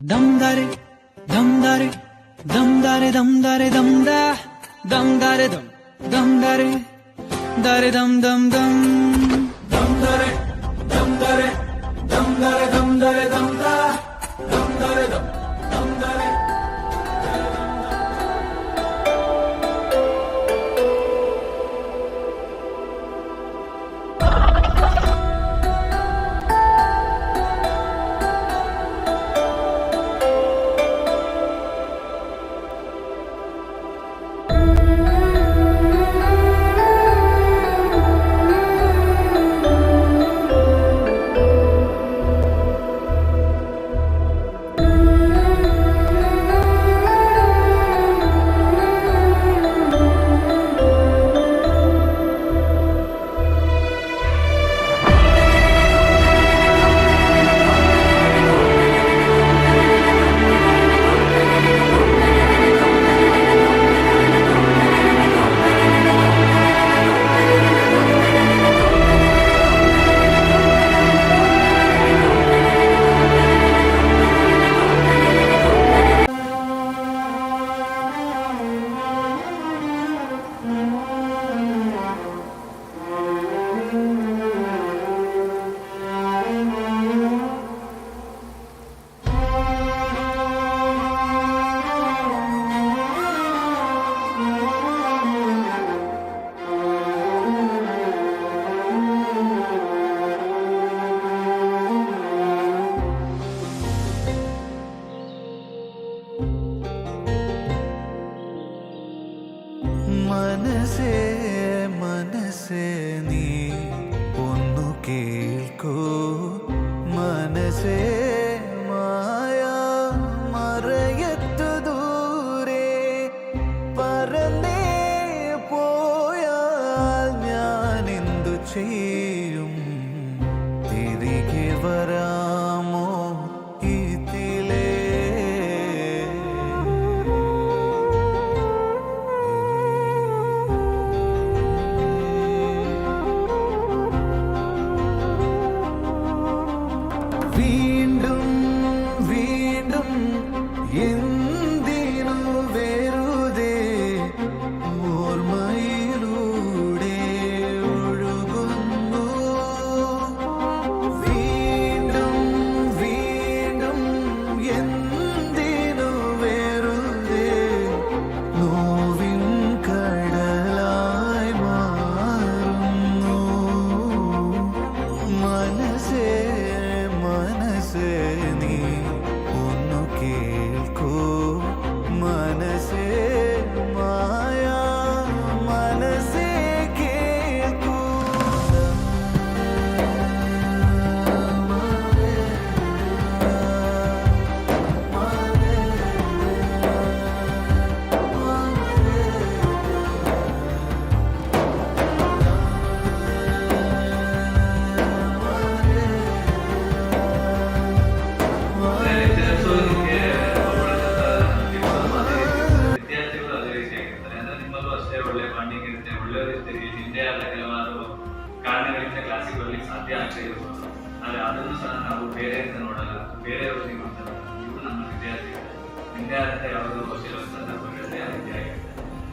Damdare, damdare, damdare, damdare, damda, damdare, damdare, dare, dam, dam, dam. Damdare, damdare, damdare, damdare, damda, damdare, damdare. മനസ്സേ മനസ്സേ നീ ഒന്നു കേൾക്കൂ മനസ്സേ മായ മറയത്തു ദൂരെ പറന്നേ പോയാൽ ഞാൻ എന്തു ചെയ്യും തിരികെ വരാമോ ഇതിലേ വീണ്ടും വീണ്ടും എന്തിനു വെറുതെ ഓർമ്മയിലൂടെ ഒഴുകുന്നു വീണ്ടും വീണ്ടും എന്തിനു വെറുതെ നോവിൻ കടലായി മാറുന്നു മനസ്സേ മനസ്സേ നീ ഒന്നു കേൾക്കൂ മനസ്സേ മായ മനസ്സേ കേൾക്കൂ ವಿದ್ಯಾರ್ಥಿಗಳು ಅದೇ ರೀತಿಯಾಗಿರ್ತಾರೆ. ಅಂದ್ರೆ ನಿಮ್ಮಲ್ಲೂ ಅಷ್ಟೇ ಒಳ್ಳೆ ಬಾಂಡಿಂಗ್ ಇರುತ್ತೆ, ಒಳ್ಳೆಯವರಿರ್ತೀರಿ, ನಿಮ್ಮದೇ ಆದ ಕೆಲವಾರು ಕಾರಣಗಳಿಂದ ಕ್ಲಾಸಿಗೆ ಬರ್ಲಿಕ್ಕೆ ಸಾಧ್ಯ ಆಗ್ತಾ ಇರ್ಬೋದು. ಆದರೆ ಅದನ್ನು ಸಹ ನಾವು ಬೇರೆ ಅಂತ ನೋಡಲ್ಲ, ಬೇರೆಯವರು ನೀವು ಅಂತಲ್ಲ, ಇವು ನಮ್ಮ ವಿದ್ಯಾರ್ಥಿಗಳು, ನಿಮ್ಮದೇ ಆದಂಥ ಯಾವುದೋ ಕೆಲವು ಸಂದರ್ಭಗಳಲ್ಲಿ ಆ ರೀತಿಯಾಗಿರುತ್ತೆ.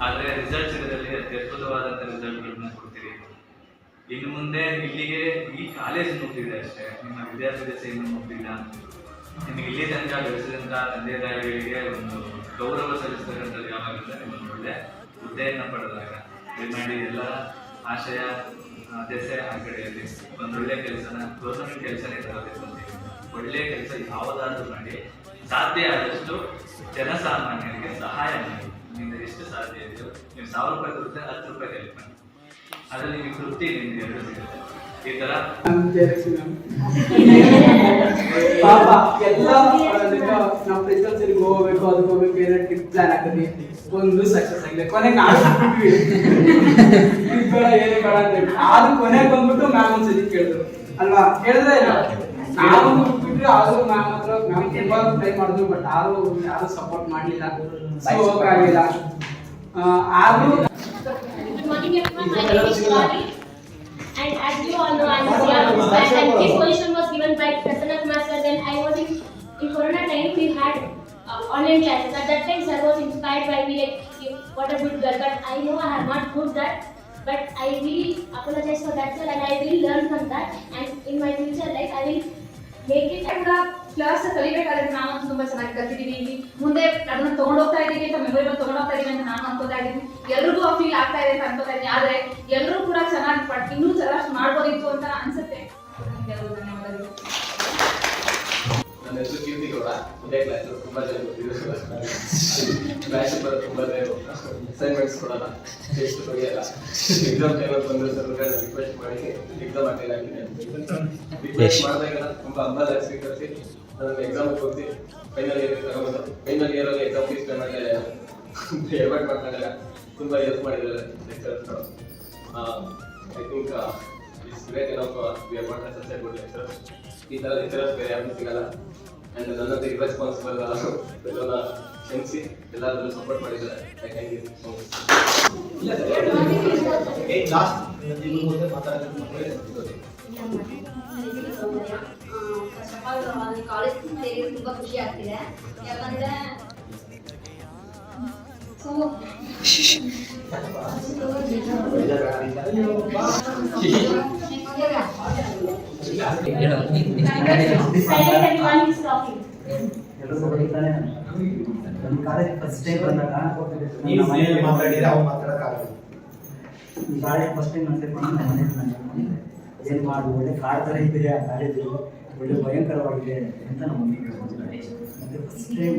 ಆದರೆ ರಿಸಲ್ಟ್ ಸಿಗೋದ್ರಲ್ಲಿ ಅತ್ಯದ್ಭುತವಾದಂಥ ರಿಸಲ್ಟ್ಗಳನ್ನ ಕೊಡ್ತೀರಿ. ಇನ್ನು ಮುಂದೆ ಇಲ್ಲಿಗೆ ಈ ಕಾಲೇಜ್ ಮುಗ್ದಿದೆ ಅಷ್ಟೇ, ನಿಮ್ಮ ವಿದ್ಯಾರ್ಥಿ ದಶೆ ಇನ್ನೂ ಮುಗ್ದಿಲ್ಲ. ನಿಮಗೆ ಇಲ್ಲಿ ತನಕ ಬೆಳೆಸಿದಂಥ ತಂದೆ ತಾಯಿಗಳಿಗೆ ಒಂದು ಗೌರವ ಸಲ್ಲಿಸ್ತಕ್ಕಂಥದ್ದು ಯಾವಾಗಂದ್ರೆ ನಿಮ್ಮೊಂದು ಒಳ್ಳೆ ಹುದ್ದೆಯನ್ನು ಪಡೆದಾಗ ದಯಮಾಡಿ ಎಲ್ಲ ಆಶಯ ದೆಸೆ ಆ ಕಡೆಯಲ್ಲಿ ಒಂದೊಳ್ಳೆ ಕೆಲಸನ ಗೌರ್ಮೆಂಟ್ ಕೆಲಸನೇ ತರಬೇಕು ಅಂತ ಒಳ್ಳೆಯ ಕೆಲಸ ಯಾವುದಾದ್ರೂ ಮಾಡಿ ಸಾಧ್ಯ ಆದಷ್ಟು ಜನಸಾಮಾನ್ಯರಿಗೆ ಸಹಾಯ ಮಾಡಿ. ನಿಮ್ಮಿಂದ ಎಷ್ಟು ಸಾಧ್ಯ ಇದೆಯೋ ನೀವು 1000 ರೂಪಾಯಿ ಕೊಡುತ್ತೆ, 10 ರೂಪಾಯಿ ಹೆಲ್ಪ್ ಮಾಡಿ, ಅದರಲ್ಲಿ ನಿಮಗೆ ತೃಪ್ತಿ ನಿಮ್ಗೆ ಎರಡು ಸಿಗುತ್ತೆ. ಈ ತರ ಪಾಪ ಎಲ್ಲ ನಾವು ಪ್ರಿನ್ಸಿಪಲ್ ಹೋಗ್ಬೇಕು ಅದಕ್ಕೆ ಹೋಗ್ಬೇಕು ಏನೋ ಟ್ರಿಪ್ ಪ್ಲಾನ್ ಹಾಕಿದ್ವಿ, ಒಂದು ಸಕ್ಸಸ್ ಆಗಿದೆ. ಕೊನೆಗೆ ನಾವು ಬೇಡ ಏನೇ ಬೇಡ ಅಂತ ಹೇಳಿ ಆದ್ರೂ ಕೊನೆಗೆ ಬಂದ್ಬಿಟ್ಟು ಮ್ಯಾಮ್ ಒಂದ್ಸತಿ ಕೇಳಿದ್ರು ಅಲ್ವಾ, ಹೇಳಿದ್ರೆ ಇಲ್ಲ ನಾವು ಬಿಟ್ಬಿಟ್ರೆ ಆದ್ರೂ ಮ್ಯಾಮ್ ಹತ್ರ ಮ್ಯಾಮ್ ತುಂಬಾ ಟ್ರೈ ಮಾಡಿದ್ರು, ಬಟ್ ಯಾರು ಸಪೋರ್ಟ್ ಮಾಡಲಿಲ್ಲ, ಹೋಗಕ್ಕಾಗಿಲ್ಲ. ಆದ್ರೂ And as you all know, I'm here, and this position was given by Prasanna Kumar sir when I was in Corona time. We had online classes. At that time, sir was inspired by me like, what a good girl. But I know I have not put that. But I really apologize for that, sir, and I will learn from that. And in my future life, I will make it. ಕೂಡ class ಕಲಿಬೇಕಾದ್ರೆ ನಾವಂತೂ ತುಂಬಾ ಚೆನ್ನಾಗಿ ಕಲ್ತಿದ್ದೀವಿ. ಇಲ್ಲಿ ಮುಂದೆ ಅದನ್ನ ತಗೊಂಡೋಗ್ತಾ ಇದ್ದೀವಿ ಅಂತ ಮೆಮೊರಿಬಲ್ ತಗೊಂಡೋಗ್ತಾ ಇದೀವಿ ಅಂತ ನಾನು ಅನ್ಕೋತಾ ಇದ್ದೀನಿ. ಎಲ್ರಿಗೂ ಆ ಫೀಲ್ ಆಗ್ತಾ ಇದೆ ಅಂತ ಅನ್ಕೋತಾ ಇದ್ದೀನಿ. ಆದ್ರೆ ಎಲ್ಲರೂ ಕೂಡ ಚೆನ್ನಾಗಿ ಇನ್ನೂ ಚೆನ್ನಾಗಿ ಮಾಡ್ಬೋದಿತ್ತು ಅಂತ ಅನ್ಸುತ್ತೆ. ಎಲ್ಲರಿಗೂ ಧನ್ಯವಾದಗಳು. ನನ್ನ ಹೆಸರು ಕೀರ್ತಿ ಗೌಡ. ಇದೇ ಕ್ಲಾಸ್ ತುಂಬಾ ಜನ ಗೊತ್ತಿದ್ರು. ಕ್ಲಾಸ್ ಬರೋದು ತುಂಬಾ ಅಸೈನ್ಮೆಂಟ್ಸ್ ಕೊಡಲ್ಲ, ಟೆಸ್ಟ್ ಬರೆಯಲ್ಲ. ಎಕ್ಸಾಮ್ ಟೈಮಲ್ಲಿ ಬಂದ್ರೆ ಸರ್ ರಿಕ್ವೆಸ್ಟ್ ಮಾಡಿ ಎಕ್ಸಾಮ್ ಅಟೆಂಡ್ ಆಗಿದೆ. ರಿಕ್ವೆಸ್ಟ್ ಮಾಡಿದಾಗೆಲ್ಲ ತುಂಬಾ ಹಂಬಲ ಸ್ವೀಕರಿಸಿ ನನ್ನ ಎಕ್ಸಾಮ್ ಹೋಗಿ ಫೈನಲ್ ಇಯರ್ ತಗೊಂಡು ಫೈನಲ್ ಇಯರಲ್ಲಿ ಎಕ್ಸಾಮ್ ಫೀಸ್ ಮೇಲೆ ಎವರ್ಟ್ ಮಾಡ್ಕೊಂಡಾಗ ತುಂಬಾ ಹೆಲ್ಪ್ ಮಾಡಿದ್ದಾರೆ ಲೆಕ್ಚರ್ಸ್ಗಳು. I think it's great enough we are not such a good lecturers. ಈ ಥರ ಲೆಕ್ಚರರ್ಸ್ ಬೇರೆ ಯಾರಿಗೂ ಸಿಗಲ್ಲ. ಆ್ಯಂಡ್ ನನ್ನಂತ ಇರ್ರೆಸ್ಪಾನ್ಸಿಬಲ್ ಎಲ್ಲನ ಕ್ಷಮಿಸಿ ಎಲ್ಲಾದ್ರೂ ಸಪೋರ್ಟ್ ಮಾಡಿದ್ದಾರೆ. Thank you so much. First of all college ಸೇರಿ ತುಂಬಾ ಖುಷಿ ಆಗ್ತಿದೆ. ಯಾಕಂದ್ರೆ ನಮ್ಮ ಕಾಲೇಜ್ ಫಸ್ಟ್ ಟೈಮ್ ಬಂದಾಗ ಕಾಲೇಜ್ ಫಸ್ಟ್ ಟೈಮ್ ಸೇರ್ಕೊಂಡು ನಮ್ಮ ಮನೆ ಏನು ಮಾಡು ಒಳ್ಳೆ ಕಾಡ್ ಥರ ಇದೆ ಆ ಕಾಲೇಜು, ಒಳ್ಳೆ ಭಯಂಕರವಾಗಿದೆ ಅಂತ ನಮ್ಮ ಮಮ್ಮಿ ಕೇಳ್ಕೊಂಡಿದ್ದಾರೆ. ಮತ್ತು ಫಸ್ಟ್ ಟೈಮ್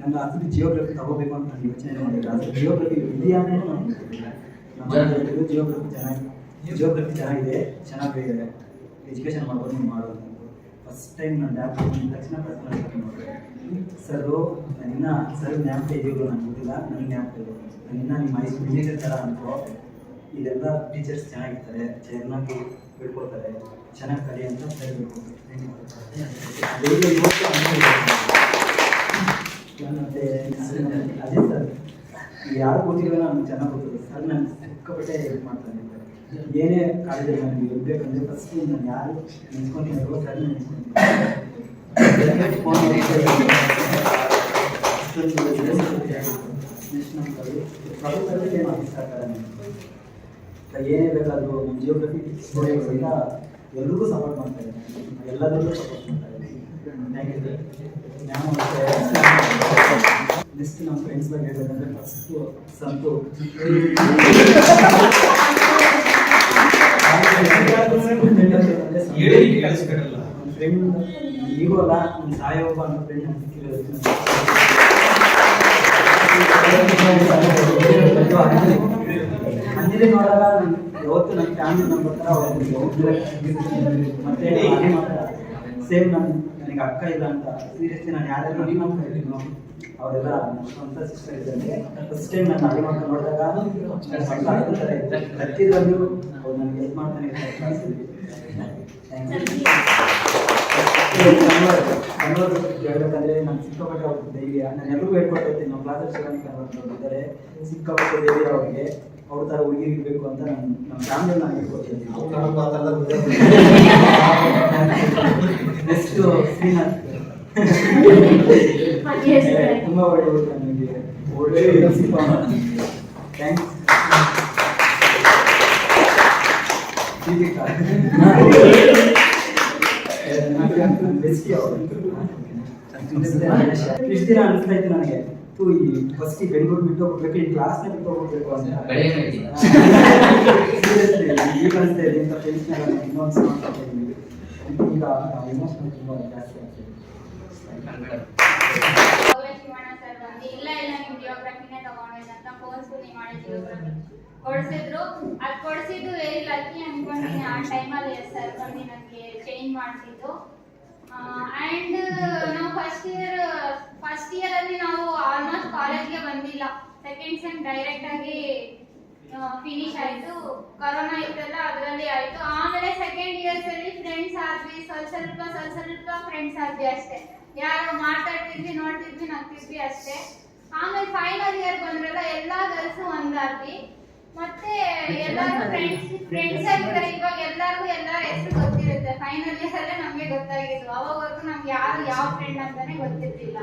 ನನ್ನ ಅದಕ್ಕೆ ಜಿಯೋಗ್ರಫಿ ತಗೋಬೇಕು ಅಂತ ನಾನು ಯೋಚನೆ ಮಾಡಿಲ್ಲ. ಅದು ಜಿಯೋಗ್ರಫಿ ಇದೆಯಾ ಅನ್ನೋದು ನಾನು ಗೊತ್ತಿಲ್ಲ. ನಮ್ಮ ಜಿಯೋಗ್ರಫಿ ಚೆನ್ನಾಗಿದೆ, ಚೆನ್ನಾಗಿ ಎಜುಕೇಷನ್ ಮಾಡ್ಬೋದು, ನೀವು ಮಾಡೋದು. ಫಸ್ಟ್ ಟೈಮ್ ನಾನು ಲ್ಯಾಬ್ ಬಂದ ತಕ್ಷಣ ಪರ್ಸನಲ್ ಮಾಡಿದೆ. ಸರು ನನ್ನ ಸರ್ ಜ್ಞಾಪಕ ಇದೆಯೋ ನನಗೆ ಗೊತ್ತಿಲ್ಲ, ನನಗೆ ಜ್ಞಾಪಕ ಇದೆ. ನನ್ನ ನಿಮ್ಮ ಹೈಸ್ಕೂಲ್ ಇಂಜಿನಿಯರ್ ಥರ ಅನ್ಕೋ. ಇದೆಲ್ಲ ಟೀಚರ್ಸ್ ಚೆನ್ನಾಗಿರ್ತಾರೆ, ಚೆನ್ನಾಗಿ ಬಿಡ್ಕೊಡ್ತಾರೆ, ಚೆನ್ನಾಗಿ ಕಲಿ ಅಂತ ಸರ್ ಬಿಡ್ಕೊಡ್ತಾರೆ. ಮತ್ತು ಅದೇ ಸರ್ ಯಾರು ಗೊತ್ತಿಲ್ಲ ನನಗೆ ಚೆನ್ನಾಗಿ ಗೊತ್ತಿಲ್ಲ. ಸರ್ ನಾನು ಸಿಕ್ಕಾಪಟ್ಟೆ ಹೆಲ್ಪ್ ಮಾಡ್ತಾನೆ. ಏನೇ ಕಾಲೇಜಲ್ಲಿ ನನಗೆ ಇರಬೇಕಂದ್ರೆ ಫಸ್ಟ್ ನಾನು ಯಾರು ನೆನ್ಸ್ಕೊತೀನಿ ಸರ್ ನೆನ್ಸ್ಕೊತೀನಿ. ಏನೇ ಬೇಕಾದರೂ ನಮ್ಮ ಜಿಯೋಗ್ರಫಿ ಸ್ಟೂಡೆಂಟ್ಸ್ಗೆಲ್ಲ ಎಲ್ರಿಗೂ ಸಪೋರ್ಟ್ ಮಾಡ್ತಾರೆ, ಎಲ್ಲದರಲ್ಲೂ ಸಪೋರ್ಟ್ ಮಾಡ್ತಾರೆ. ನೆಕ್ಸ್ಟ್ ನಮ್ಮ ಫ್ರೆಂಡ್ಸ್ ಬಗ್ಗೆ ಹೇಳ್ಬೇಕಂದ್ರೆ ಫಸ್ಟು ಸಂತು. ಫ್ರೆಂಡ್ ಈಗೂ ಅಲ್ಲ, ಒಂದು ಸಾಯೋಬ್ಬ ಅನ್ನೋ ಫ್ರೆಂಡ್ ನಮ್ಗೆ ಸಿಕ್ಕಿರೋದು. ಅಂಜಲಿ ನೋಡಾಗ ಯಾವತ್ತು ನನ್ನ ಫ್ಯಾಮಿಲಿ ಮೆಂಬರ್ ಥರ ಮತ್ತೆ ಸೇಮ್ ನನಗೆ ಅಕ್ಕ ಇಲ್ಲ ಅಂತ ಸೀರಿಯಸ್ಲಿ ನಾನು ಯಾರ್ಯಾರು ನಿಮ್ಮ ಅಕ್ಕ ಇದ್ದೀನೋ ಅವರೆಲ್ಲ ಸ್ವಂತ ಸಿಸ್ಟರ್ ಇದ್ದಾರೆ. ಫಸ್ಟ್ ಟೈಮ್ ನಾನು ಅಡಿ ಮಕ್ಕಳು ನೋಡಿದಾಗ ಮಕ್ಕಳು ಆಗ್ತಾರೆ ಹತ್ತಿದ್ರಲ್ಲೂ ಅವ್ರು ನನಗೆ ಹೆಲ್ಪ್ ಮಾಡ್ತಾನೆ ಇರ್ತಾರೆ ಕ್ಲಾಸಲ್ಲಿ. ಕನ್ನಡ ಹೇಳ್ಬೇಕಂದ್ರೆ ನಾನು ಸಿಕ್ಕಾಪಟ್ಟೆ ಅವ್ರ ಧೈರ್ಯ, ನಾನು ಎಲ್ಲರಿಗೂ ಹೇಳ್ಕೊಡ್ತಾ ಇರ್ತೀನಿ. ನಮ್ಮ ಕ್ಲಾಸಲ್ಲಿ ಶಿವಾನಿ ಕನ್ನಡ ಇದ್ದಾರೆ, ಸಿಕ್ಕಾಪಟ್ಟೆ ಧೈರ್ಯ ಅವ್ರಿಗೆ. ಅವ್ರ ಥರ ಹುಡುಗಿ ಇರಬೇಕು ಅಂತ ನಮ್ಮ ಫ್ಯಾಮಿಲಿ ನಾನು ಹೇಳ್ಕೊಡ್ತೀನಿ. ನೆಕ್ಸ್ಟು ಶ್ರೀನಾಥ್ ತುಂಬ ಒಳ್ಳೆ ಹುಡುಗ, ನನಗೆ ಒಳ್ಳೆ ಥ್ಯಾಂಕ್ಸ್. ದೀಪಿಕಾ ಬೆಸ್ಟಿ ಅವರು. ಇಷ್ಟು ದಿನ ಅನಿಸ್ತಾ ಇತ್ತು ನನಗೆ, ಈ ಫಸ್ಟ್ ಬೆಂಗಳೂರು ಬಿಟ್ಟು ಹೋಗ್ಬೇಕು, ಈ ಕ್ಲಾಸ್ನ ಬಿಟ್ಟು ಹೋಗ್ಬೇಕು ಅಂತ. ಈಗ ಅನಿಸ್ತಾ ಇದೆ ಇಂಥ ಫ್ರೆಂಡ್ಸ್ನಾಗ ಇನ್ನೊಂದು ಮಾಡ್ತಾ ಇದ್ದೀವಿ. ಈಗ ಎಮೋಷನಲ್ ತುಂಬ ಜಾಸ್ತಿ ಆಗ್ತದೆ. ಇಲ್ಲ ನಿಮ್ ಜಿಯೋಗ್ರಫಿನೇ ತಗೊಂಡಿದ್ದಂತ ಫೋರ್ಸ್ಫುಲಿ ಮಾಡಿ ಜಿಯೋಗ್ರಫಿ ಕೊಡಿಸಿದ್ರು. ಅದು ಕೊಡಿಸಿದ್ದು ವೆರಿ ಲಕ್ಕಿ ಅನ್ಕೊಂಡಿದ್ದೀನಿ. ಆ ಟೈಮಲ್ಲಿ ಸರ್ ಬಂದು ನನಗೆ ಚೇಂಜ್ ಮಾಡಿಸಿದ್ದು. ಆ್ಯಂಡ್ ನಾವು ಫಸ್ಟ್ ಇಯರ್ ಅಲ್ಲಿ ನಾವು ಆಲ್ಮೋಸ್ಟ್ ಕಾಲೇಜ್ಗೆ ಬಂದಿಲ್ಲ. ಸೆಕೆಂಡ್ ಸೆಮ್ ಡೈರೆಕ್ಟ್ ಆಗಿ ಫಿನಿಶ್ ಆಯಿತು. ಕೊರೋನಾ ಇತ್ತಲ್ಲ, ಅದರಲ್ಲಿ ಆಯಿತು. ಆಮೇಲೆ ಸೆಕೆಂಡ್ ಇಯರ್ಸ್ ಅಲ್ಲಿ ಫ್ರೆಂಡ್ಸ್ ಆದ್ವಿ, ಸ್ವಲ್ಪ ಫ್ರೆಂಡ್ಸ್ ಆದ್ವಿ ಅಷ್ಟೇ. ಯಾರು ಮಾತಾಡ್ತಿದ್ವಿ, ನೋಡ್ತಿದ್ವಿ, ನಗ್ತಿದ್ವಿ ಅಷ್ಟೇ. ಆಮೇಲೆ ಫೈನಲ್ ಇಯರ್ ಬಂದ್ರಲ್ಲ, ಎಲ್ಲ ಗರ್ಲ್ಸು ಒಂದಾದ್ವಿ. ಮತ್ತೆ ಎಲ್ಲರೂ ಫ್ರೆಂಡ್ಸ್ ಆಗಿದ್ದಾರೆ. ಇವಾಗ ಎಲ್ಲರಿಗೂ ಎಲ್ಲರ ಹೆಸರು ಗೊತ್ತಿರುತ್ತೆ. ಫೈನಲ್ ಇಯರ್ ಅಲ್ಲೇ ನಮಗೆ ಗೊತ್ತಾಗಿದ್ದು. ಅವಾಗವರೆಗೂ ನಮ್ಗೆ ಯಾರು ಯಾವ ಫ್ರೆಂಡ್ ಅಂತಾನೆ ಗೊತ್ತಿರ್ಲಿಲ್ಲ.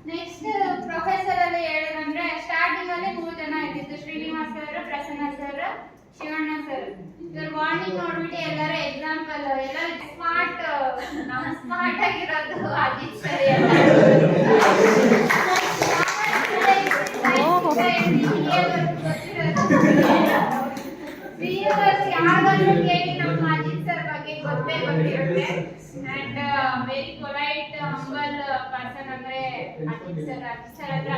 ನೆಕ್ಸ್ಟ್ ಪ್ರೊಫೆಸರ್ ಅಲ್ಲಿ ಹೇಳೋದಂದ್ರೆ ಸ್ಟಾರ್ಟಿಂಗ್ ಅಲ್ಲಿ 3 ಜನ ಇದ್ದಿದ್ದು, Srinivas sir, Prasanna sir, Shivanna sir. ಇವ್ರ ವಾರ್ನಿಂಗ್ ನೋಡ್ಬಿಟ್ಟು ಎಲ್ಲರೂ ಎಕ್ಸಾಂಪಲ್ ಎಲ್ಲ ಸ್ಮಾರ್ಟ್ ಆಗಿರೋದು ಅಜಿತ್ ಸರ್ ಯಾವಾಗಲೂ ಕೇಳಿ ನಮ್ಮ ಅಜಿತ್ ಸರ್ ಬಗ್ಗೆ ಗೊತ್ತೇ ಗೊತ್ತಿರುತ್ತೆ. And very polite humble person ಅಂದ್ರೆ ಅಜಿತ್ ಸರ್ ಹತ್ರ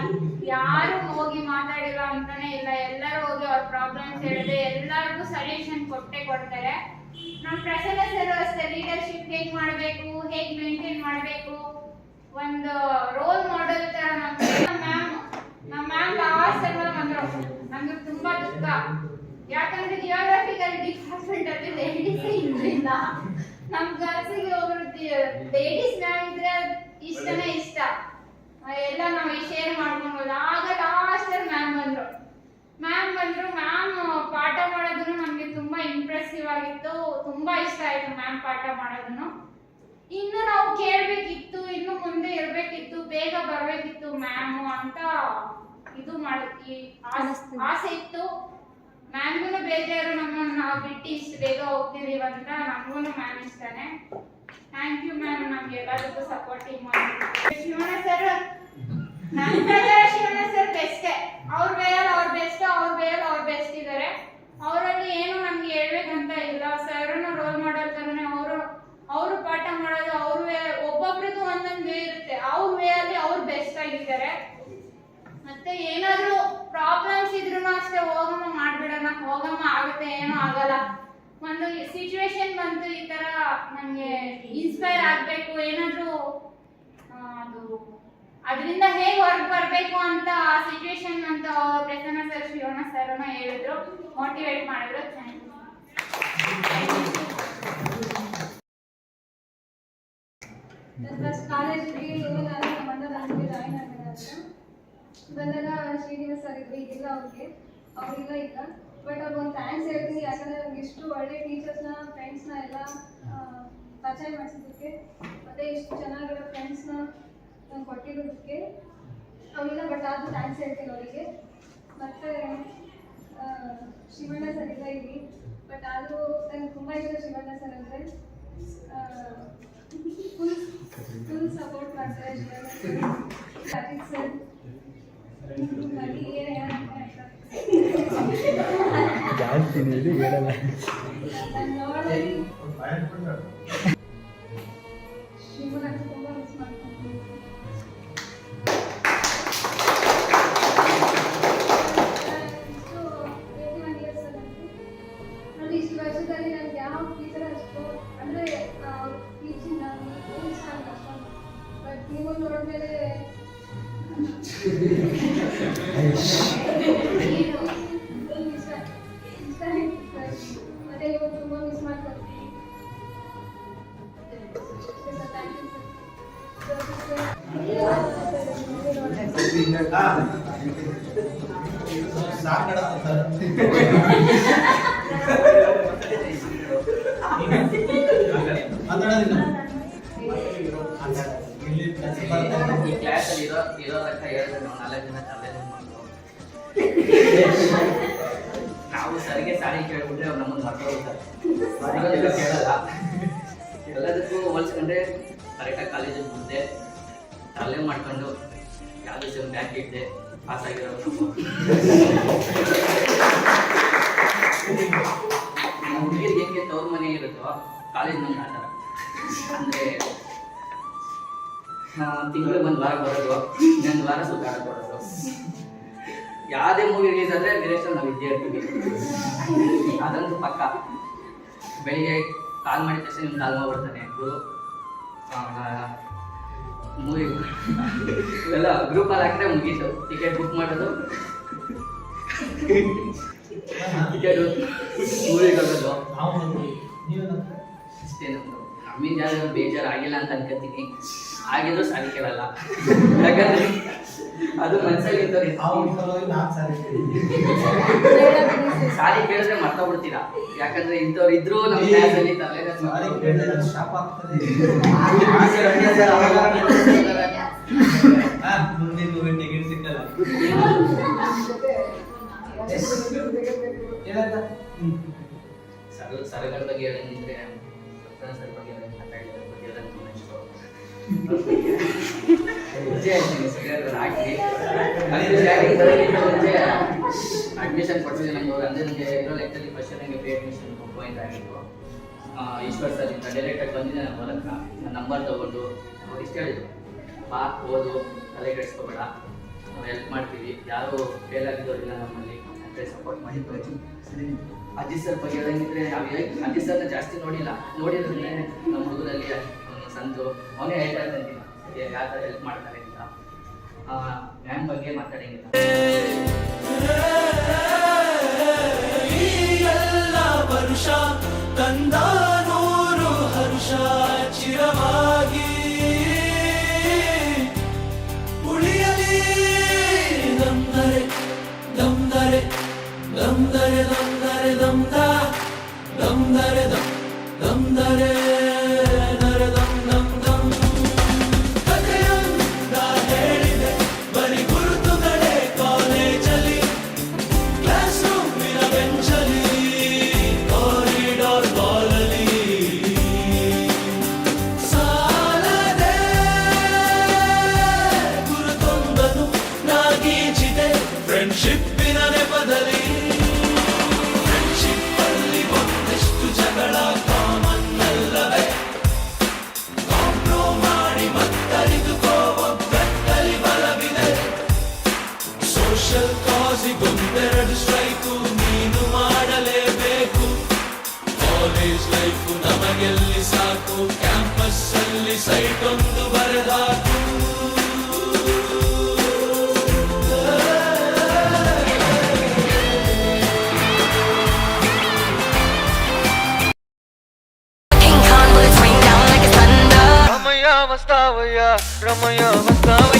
ಯಾರು ಹೋಗಿ ಮಾತಾಡಿರೋ ಅಂತಾನೆ ಇಲ್ಲ. ಎಲ್ಲರೂ ಹೋಗಿ ಅವ್ರ ಪ್ರಾಬ್ಲಮ್ಸ್ ಹೇಳಿದ್ರೆ ಎಲ್ಲರಿಗೂ ಸೊಲ್ಯೂಷನ್ ಕೊಡ್ತಾರೆ. ನಮ್ಮ ಪ್ರಸನ್ನ ಸರ್ ಅಷ್ಟೇ ಲೀಡರ್ಶಿಪ್ ಹೇಗ್ ಮಾಡ್ಬೇಕು, ಹೇಗ್ ಮೇಂಟೈನ್ ಮಾಡ್ಬೇಕು, ಒಂದು ರೋಲ್ ಮಾಡೆಲ್ ತರ ನಮ್ಮ ಮ್ಯಾಮ್ ಲಾಸ್ಟ್ ಎಲ್ಲ ಬಂದ್ರು. ನಮ್ಗೆ ತುಂಬಾ ದುಃಖ, ಯಾಕಂದ್ರೆ ಜಿಯೋಗ್ರಫಿಕಲ್ ಡಿಪಾರ್ಟ್ಮೆಂಟ್ ಅಲ್ಲಿ ಲೇಡೀಸ್ ಇದ್ರಿಂದ ನಮ್ ಗರ್ಲ್ಸ್ಗೆ ಒಬ್ರು ಲೇಡೀಸ್ ಮ್ಯಾಮ್ ಇದ್ರೆ ಇಷ್ಟನೇ ಇಷ್ಟ, ಎಲ್ಲ ನಾವು ಶೇರ್ ಮಾಡ್ಕೊಬೋದು. ಆಗ ಲಾಸ್ಟ್ ಮ್ಯಾಮ್ ಬಂದ್ರು. ಮ್ಯಾಮ್ ಪಾಠ ಮಾಡೋದನ್ನು ನಮ್ಗೆ ತುಂಬಾ ಇಂಪ್ರೆಸಿವ್ ಆಗಿತ್ತು, ತುಂಬಾ ಇಷ್ಟ ಆಯ್ತು ಮ್ಯಾಮ್ ಪಾಠ ಮಾಡೋದನ್ನು. ಇನ್ನು ನಾವು ಕೇಳ್ಬೇಕಿತ್ತು, ಇನ್ನು ಮುಂದೆ ಇರ್ಬೇಕಿತ್ತು, ಬೇಗ ಬರ್ಬೇಕಿತ್ತು ಮ್ಯಾಮ್ ಅಂತ ಇದು ಆಸೆ ಇತ್ತು. ಮ್ಯಾಮ್ಗೂ ಬೇಜಾರು, ನಮ್ಮನ್ನು ನಾವು ಬಿಟ್ಟು ಇಷ್ಟು ಬೇಗ ಹೋಗ್ತಿದೀವಿ ಅಂತ. ನಮಗೂ ಮ್ಯಾಮ್ ಇಷ್ಟನೇ. ಥ್ಯಾಂಕ್ ಯು ಮ್ಯಾಮ್, ನಮ್ಗೆ ಎಲ್ಲದಕ್ಕೂ ಸಪೋರ್ಟಿಂಗ್ ಮಾಡಿ. ಶಿವಣ್ಣ ಸರ್, ನನ್ನ ಪ್ರಕಾರ ಶಿವಣ್ಣ ಸರ್ ಬೆಸ್ಟೇ. ಅವ್ರ ಬೇಯಲ್ಲಿ ಅವ್ರ ಬೆಸ್ಟ್, ಅವ್ರ ಬೆಸ್ಟ್ ಇದ್ದಾರೆ. ಅವರಲ್ಲಿ ಏನು ನಮ್ಗೆ ಹೇಳ್ಬೇಕಂತ ಇಲ್ಲ. ಸರ್ನು ರೋಲ್ ಮಾಡಲ್ ತರನೇ ಅವರು ಪಾಠ ಮಾಡೋದು ಅವ್ರ ವೇ, ಒಬ್ಬೊಬ್ರದ್ದು ಒಂದೊಂದು ವೇ ಇರುತ್ತೆ. ಅವ್ರ ವೇ ಅಲ್ಲಿ ಅವ್ರು ಬೆಸ್ಟ್ ಆಗಿದ್ದಾರೆ. ಮತ್ತೆ ಏನಾದ್ರೂ ಪ್ರಾಬ್ಲಮ್ಸ್ ಇದ್ರು ಅಷ್ಟೇ ಹೋಗಮ್ಮ ಮಾಡ್ಬಿಡೋಣ, ಹೋಗಮ್ಮ ಆಗುತ್ತೆ, ಏನೂ ಆಗಲ್ಲ. ಒಂದು ಸಿಚುವೇಶನ್ ಬಂತು, ಈ ತರ ನಮ್ಗೆ ಇನ್ಸ್ಪೈರ್ ಆಗ್ಬೇಕು, ಏನಾದ್ರೂ ಅದು ಅದರಿಂದ ಹೇಗೆ ಹೊರಗೆ ಬರ್ಬೇಕು ಅಂತ ಆ ಸಿಚುವೇಶನ್ ಅಂತ ಪ್ರಸನ್ನ ಸರ್, ಶಿವಣ್ಣ ಸರ್ ಹೇಳಿದ್ರು, ಮೋಟಿವೇಟ್ ಮಾಡಿದ್ರು. Thank you. ಫಸ್ಟ್ ಕಾಲೇಜಿಗೆ ನಾನು ಮಂಡಲದಲ್ಲಿ ಜಾಯಿನ್ ಆಗಿರೋದು. ಬಂದಾಗ ಶ್ರೀನಿವಾಸ್ ಸರ್ ಇದ್ರು, ಈಗಿಲ್ಲ ಅವ್ರಿಗೆಲ್ಲ ಇಲ್ಲ. ಬಟ್ ಅವ್ರಿಗೆ ಒಂದು ಥ್ಯಾಂಕ್ಸ್ ಹೇಳ್ತೀನಿ, ಯಾಕಂದರೆ ನಮ್ಗೆ ಇಷ್ಟು ಒಳ್ಳೆ ಟೀಚರ್ಸ್ನ, ಫ್ರೆಂಡ್ಸ್ನ ಎಲ್ಲ ಪರಿಚಯ ಮಾಡಿಸಿದ್ದಕ್ಕೆ, ಮತ್ತು ಇಷ್ಟು ಚೆನ್ನಾಗಿರೋ ಫ್ರೆಂಡ್ಸ್ನ ನಂಗೆ ಕೊಟ್ಟಿರೋದಕ್ಕೆ ಅವರಿಲ್ಲ. ಬಟ್ ಆದರೂ ಥ್ಯಾಂಕ್ಸ್ ಹೇಳ್ತೀನಿ ಅವರಿಗೆ. ಮತ್ತು ಶಿವಣ್ಣ ಸರ್ ಇಲ್ಲ ಇಲ್ಲಿ, ಬಟ್ ಆದರೂ ನಂಗೆ ತುಂಬ ಇಷ್ಟ ಶಿವಣ್ಣ ಸರ್ ಅಂದರೆ. ಫುಲ್ ಸಪೋರ್ಟ್ ಮಾಡ್ತಾರೆ ಶಿವಣ್ಣ ಸರ್. ಅಜಿತ್ ಸರ್ ಜಾಸ್ತಿ ಹೇಳಲ್ಲ. ಶಿವಣ್ಣ ತುಂಬ ಮಿಸ್ ಮಾಡ್ಕೊಂಡು ಇಷ್ಟು ವರ್ಷದಲ್ಲಿ ನನಗೆ ಯಾವ ಟೀಚರ್ ಅಷ್ಟು ಅಂದರೆ ಟೀಚಿಂಗ್ ನಾನು ಇಷ್ಟ ಅಂತ ಅಷ್ಟೊಂದು. ಬಟ್ ನೀವು ನೋಡಿದ್ಮೇಲೆ ಮತ್ತೆ ಇವಾಗ ತುಂಬ ಮಿಸ್ ಮಾಡ್ಕೊಳ್ತೀನಿ. ಥ್ಯಾಂಕ್ ಯು ಈ ಕ್ಲಾಸ್ ಅಲ್ಲಿ ಇರೋ ಲೆಕ್ಕ ಹೇಳಿದ್ರೆ ನಾವು 4 ಜನ ಚಾಲೆಂಜ್ ಮಾಡ್ತೀವಿ. ನಾವು ಸರಿಗೆ ಸಾರಿ ಕೇಳ್ಬಿಟ್ರೆ ಅವ್ರು ನಮ್ಮನ್ನು ಮರ್ತೋಗ್ತಾರೆ. ಕೇಳಲ್ಲ. ಎಲ್ಲದಕ್ಕೂ ಹೋಲ್ಸ್ಕೊಂಡ್ರೆ ಕರೆಕ್ಟಾಗಿ ಕಾಲೇಜಿಗೆ ಮುಂದೆ ತಲೆ ಮಾಡ್ಕೊಂಡು ಯಾವುದೇ ಸಲ ಬ್ಯಾಕ್ ಇಟ್ಟೆ ಪಾಸ್ ಆಗಿರೋ ನಮ್ಮ ಹುಡುಗಿರಿಗೆ ಹೆಂಗೆ ತವ್ರ ಮನೆ ಇರುತ್ತೋ ಕಾಲೇಜ್ ನಮ್ಗೆ ಆ ಥರ. ಅಂದರೆ ತಿಂಗಳಿಗೆ 1 ವಾರ ಬರೋದು, ಇನ್ನೊಂದು ವಾರ ಸುತ್ತಾಡ ಕೊಡೋದು. ಯಾವುದೇ ಮೂವಿ ರಿಲೀಸ್ ಆದರೆ ಡಿರೆಕ್ಷನ್ ನಾವು ಇದ್ದೇ ಇರ್ತೀವಿ, ಅದಂತೂ ಪಕ್ಕ. ಬೆಳಿಗ್ಗೆ ಕಾಲ್ ಮಾಡಿದ ತಕ್ಷಣ ನಿಮ್ಗೆ ಕಾಲ್ ಮಾಡ್ಬಿಡ್ತಾನೆ ಗುರು, ಮೂವಿ ಎಲ್ಲ ಗ್ರೂಪಲ್ಲಿ ಹಾಕಿದ್ರೆ ಮುಗೀತು. ಟಿಕೆಟ್ ಬುಕ್ ಮಾಡೋದು, ಟಿಕೆಟು, ಮೂವಿಗೆ ಹೋಗೋದು ಅಷ್ಟೇ. ನಮ್ಮಿಂದ ಯಾರು ಬೇಜಾರು ಆಗಿಲ್ಲ ಅಂತ ಅನ್ಕೋತೀನಿ. ಆಗಿದ್ರು ಸಾರಿ ಕೇಳಲ್ಲ, ಯಾಕಂದ್ರೆ ಅದು ಮನಸ್ಸಲ್ಲಿ ಇರ್ತದೆ. ಸಾರಿ ಕೇಳಿದ್ರೆ ಮರ್ತೋಗ್ಬಿಡ್ತೀರಾ, ಯಾಕಂದ್ರೆ ಇಂಥವ್ರು ಇದ್ರು ನಮ್ಮ ಕ್ಲಾಸಲ್ಲಿ ಮುಂದಿನ ಮೂವಿ ಟಿಕೆಟ್ ಸಿಕ್ಕಲ್ಲ. ಸರಗಳ ಬಗ್ಗೆ ಹೇಳಂಗಿದ್ರೆ ಸರ್ ಬಗ್ಗೆ ಮಾತಾಡಿದ್ರೆ ಬಗ್ಗೆ ತುಂಬ ಇಷ್ಟ. ಅಡ್ಮಿಷನ್ ಕೊಟ್ಟಿದ್ದೆ ನಂಗೆ ಅವ್ರು ಅಂದರೆ ನನಗೆ ಇರೋ ಲೆಕ್ಕದಲ್ಲಿ ಫಸ್ಟ್ ನನಗೆ ಪ್ರೀ ಅಡ್ಮಿಷನ್ ಪಾಯಿಂಟ್ ಆಗಿತ್ತು. ಈಶ್ವರ್ ಸರ್ ಇಂದ ಡೈರೆಕ್ಟಾಗಿ ಬಂದಿದ್ದೆ ನಾನು ಹೊರಕ್ಕ ನನ್ನ ನಂಬರ್ ತೊಗೊಂಡು ಅವ್ರು ಇಷ್ಟ ಹೇಳಿದ್ರು, ಬಾ ಓದು, ತಲೆ ಕೆಡಿಸ್ಕೋಬೇಡ, ನಾವು ಹೆಲ್ಪ್ ಮಾಡ್ತೀವಿ, ಯಾರು ಫೇಲ್ ಆಗಿದ್ದವರಿಲ್ಲ ನಮ್ಮಲ್ಲಿ ಅಂತ ಸಪೋರ್ಟ್ ಮಾಡಿದ್ದು. ಅಜಿತ್ ಸರ್ ಬಗ್ಗೆ ಹೇಳಂಗಿದ್ರೆ ಅಜಿತ್ ಸರ್ನ ಜಾಸ್ತಿ ನೋಡಿದ್ರೆ ನಮ್ಮ ಹುಡುಗರಲ್ಲಿ ಅವನು ಸಂತು ಅವನೇ ಹೇಳ್ತಾ ಇರ್ತಾನೆ ಯಾವ ಥರ ಹೆಲ್ಪ್ ಮಾಡ್ತಾರೆ ಅಂತ. ಮ್ಯಾಮ್ ಬಗ್ಗೆ ಮಾತಾಡಂಗಿಲ್ಲ. ವರುಷ ತಂದ ನೂರು ಹರುಷ ಚಿರವಾಗಿ ಉಳಿಯಲಿ ದಮ್ದರೆ ದಮ್ದರೆ ದಮ್ದರೆ ದಮ್ದರೆ ದಮ್ದ ದಮ್ದರೆ ದಮ್ ದಮ್ದರೆ ನರೆ ದಮ್ ದಮ್ ದಮ್. ಕಥೆಯೊಂದ ಹೇಳಿದೆ ಬರೀ ಗುರುತುಗಳೇ ಕಾಲೇಜಲ್ಲಿ, ಕ್ಲಾಸ್ ರೂಮಿನ ಬೆಂಚಲ್ಲಿ, ಕಾರಿಡಾರ್ ಬಾಲಲ್ಲಿ ಸಾಲದೆ ಗುರುತೊಂದನು ನಾಗೀಚಿದೆ ಫ್ರೆಂಡ್ಶಿಪ್ಪಿನ ನೆಪದಲ್ಲಿ. ಫ್ರೆಂಡ್ಶಿಪ್ ಅಲ್ಲಿ ಒಂದೆಷ್ಟು ಜಗಳ ಕಾಮನ್ ಅಲ್ಲವೇ, ಕಾಂಪ್ರೋ ಮಾಡಿ ಮತ್ತರಿದುಕೋ ಒಗ್ಗಟ್ಟಲ್ಲಿ ಬಲವಿದೆ. ಸೋಷಲ್ ಕಾಸಿಗೊಂದೆರಡು ಸ್ಟ್ರೈಕು ನೀನು ಮಾಡಲೇಬೇಕು. ಕಾಲೇಜ್ ಲೈಫು ನಮಗೆಲ್ಲಿ ಸಾಕು, ಕ್ಯಾಂಪಸ್ ಅಲ್ಲಿ ಸೈಟ್ ಒಂದು ಬರೆದಾಕು. Ramaya Vastavaya, Ramaya Vastavaya.